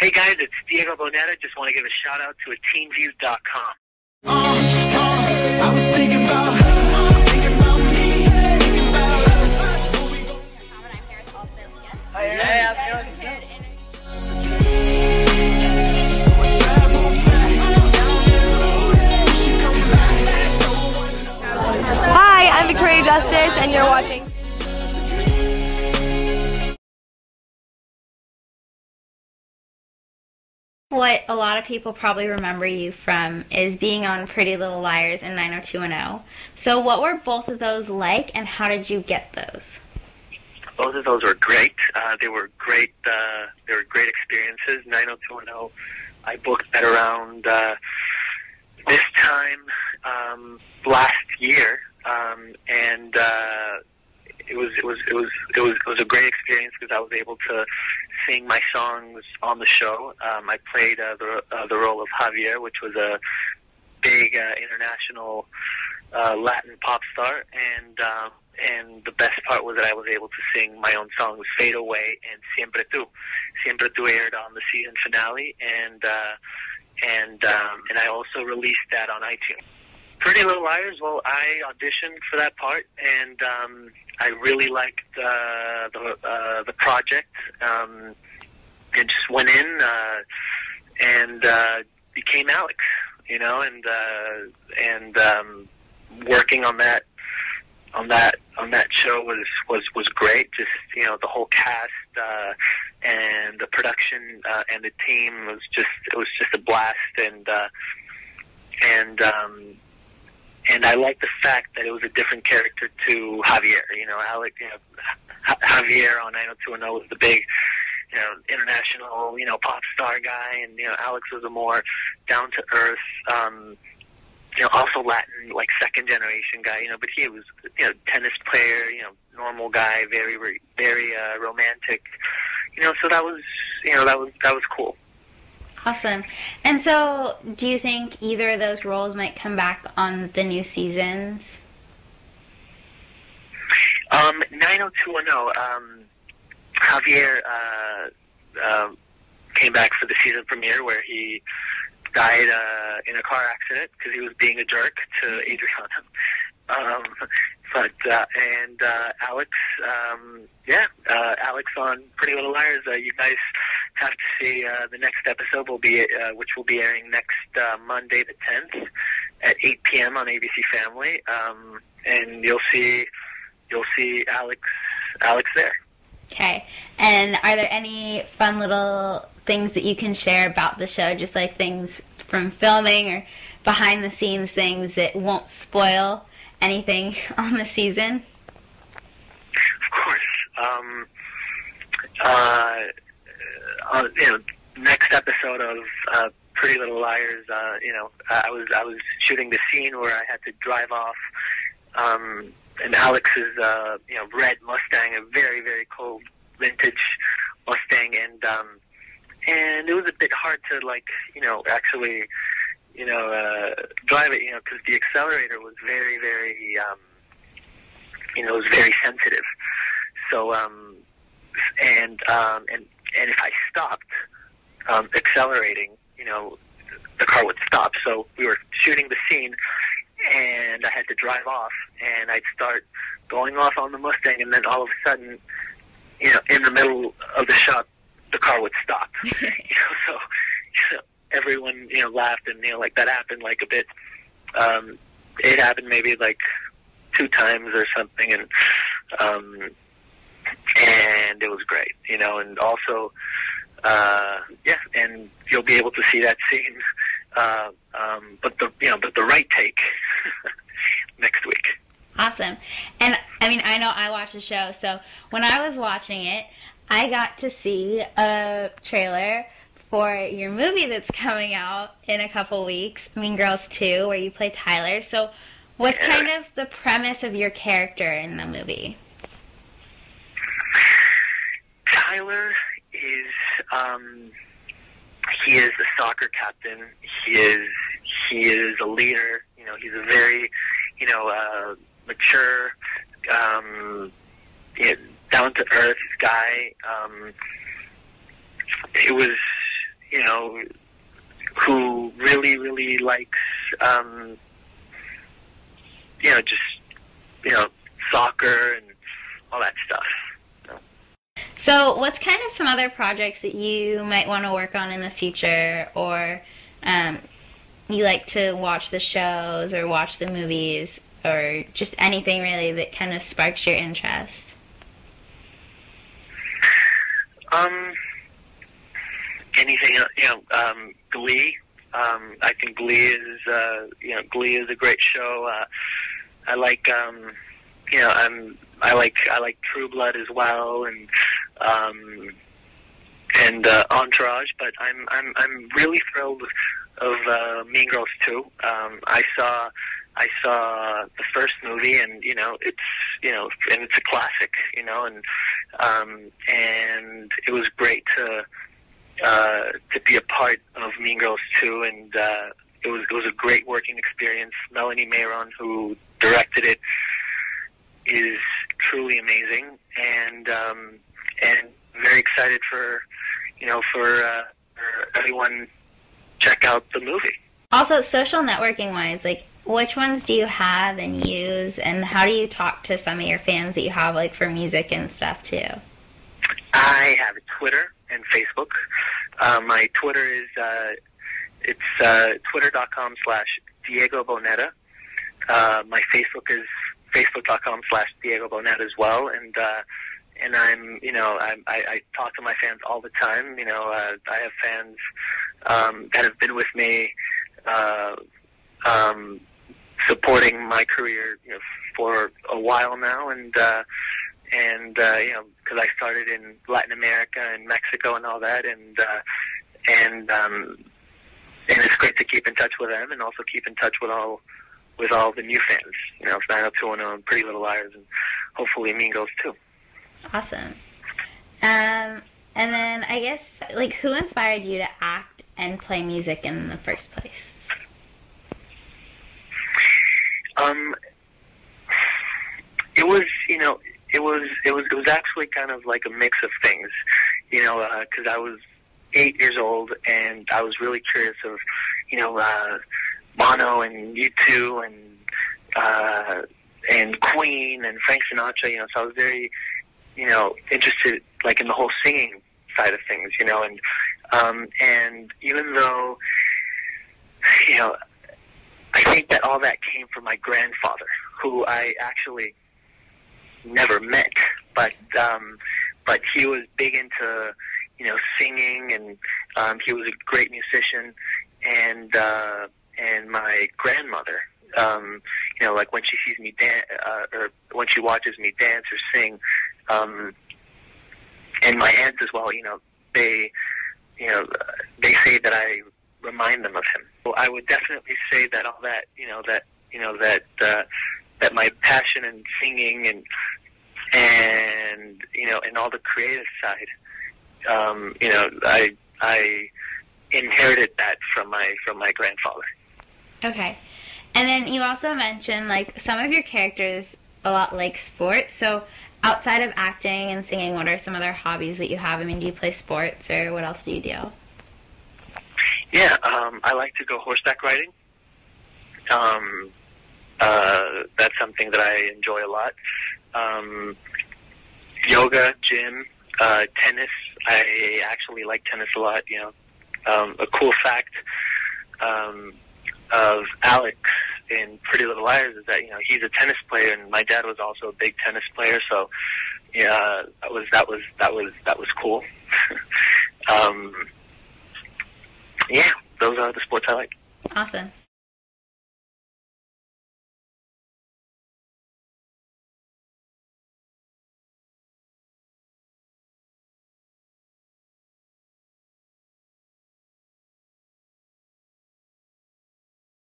Hey guys, it's Diego Boneta. Just want to give a shout out to AteenView.com. I was thinking about her, thinking about me, thinking about us. I'm here with all the guests. Hi, Arin. Hey, how's it going? Hi, I'm Victoria Justice, and you're watching. What a lot of people probably remember you from is being on Pretty Little Liars and 90210. So what were both of those like, and how did you get those? Both of those were great. They were great. They were great experiences. 90210, I booked that around this time last year, and it was a great experience because I was able to sing my songs on the show. I played the role of Javier, which was a big international Latin pop star, and the best part was that I was able to sing my own songs, Fade Away and Siempre Tú. Siempre Tú aired on the season finale, and I also released that on iTunes. Pretty Little Liars, well, I auditioned for that part, and I really liked the project, and just went in and became Alex, you know, and working on that show was great. Just, you know, the whole cast and the production and the team was just a blast, and I like the fact that it was a different character to Javier. You know, Alex, you know, Javier on 90210 was the big, you know, international, you know, pop star guy, and, you know, Alex was a more down to earth, you know, also Latin, like second generation guy, you know, but he was, you know, tennis player, you know, normal guy, very romantic, you know, so that was, you know, that was cool. Awesome. And so, do you think either of those roles might come back on the new seasons? 90210, Javier came back for the season premiere where he died in a car accident because he was being a jerk to Adriana. And Alex, Alex on Pretty Little Liars. You guys have to see the next episode which will be airing next Monday the 10th at 8 p.m. on ABC Family, and you'll see Alex there. Okay. And are there any fun little things that you can share about the show, just like things from filming or behind the scenes things that won't spoil anything on the season? Of course. You know, next episode of Pretty Little Liars, you know, I was shooting the scene where I had to drive off in Alex's you know, red Mustang, a very cool vintage Mustang, and it was a bit hard to, like, you know, actually, you know, drive it, you know, because the accelerator was very you know, it was very sensitive. So and if I stopped accelerating, you know, the car would stop. So we were shooting the scene, and I had to drive off, and I'd start going off on the Mustang, and then all of a sudden, you know, in the middle of the shot, the car would stop. You know, so everyone, you know, laughed, and, you know, like, that happened, like, a bit. It happened maybe like 2 times or something, and it was great, you know. And also, and you'll be able to see that scene, but the right take next week. Awesome. And I mean, I know I watched the show, so when I was watching it, I got to see a trailer for your movie that's coming out in a couple weeks, Mean Girls 2, where you play Tyler. So what's kind of the premise of your character in the movie? Tyler is, he is the soccer captain. He is a leader. You know, he's a very, you know, mature, down to earth guy. who really, really likes, soccer and all that stuff. So what's kind of some other projects that you might want to work on in the future, or you like to watch the shows or watch the movies, or just anything really that kind of sparks your interest? Anything, Glee. I think Glee is a great show. I like, I like True Blood as well, and Entourage. But I'm really thrilled of Mean Girls 2. I saw the first movie, and it's a classic, and it was great to be a part of Mean Girls 2, and it was a great working experience. Melanie Mayron, who directed it, is truly amazing, and very excited for everyone check out the movie. Also, social networking wise, like, which ones do you have and use, and how do you talk to some of your fans that you have, like, for music and stuff too? I have Twitter and Facebook. My Twitter is twitter.com/Diego Boneta. My Facebook is facebook.com/Diego Boneta as well, and I'm I talk to my fans all the time. I have fans that have been with me, supporting my career for a while now, and because I started in Latin America and Mexico and all that, and it's great to keep in touch with them, and also keep in touch with all the new fans. 90210 and Pretty Little Liars, and hopefully Mean Girls too. Awesome. And then I guess, like, who inspired you to act and play music in the first place? It was actually kind of like a mix of things, because I was 8 years old, and I was really curious of, Bono and U2 and Queen and Frank Sinatra, so I was very, interested, like, in the whole singing side of things, and even though, I think that all that came from my grandfather, who I actually never met, but he was big into, singing, and he was a great musician, and my grandmother, like, when she sees me dance, or when she watches me dance or sing, and my aunts as well, they say that I remind them of him. So I would definitely say that all that, that my passion in singing and all the creative side, I inherited that from my grandfather. Okay. And then you also mentioned, like, some of your characters a lot like sports. So outside of acting and singing, what are some other hobbies that you have? I mean, do you play sports, or what else do you do? Yeah, I like to go horseback riding. That's something that I enjoy a lot. Yoga, gym, tennis. I actually like tennis a lot. A cool fact of Alex in Pretty Little Liars is that he's a tennis player, and my dad was also a big tennis player. So yeah, that was cool. Yeah, those are the sports I like. Awesome.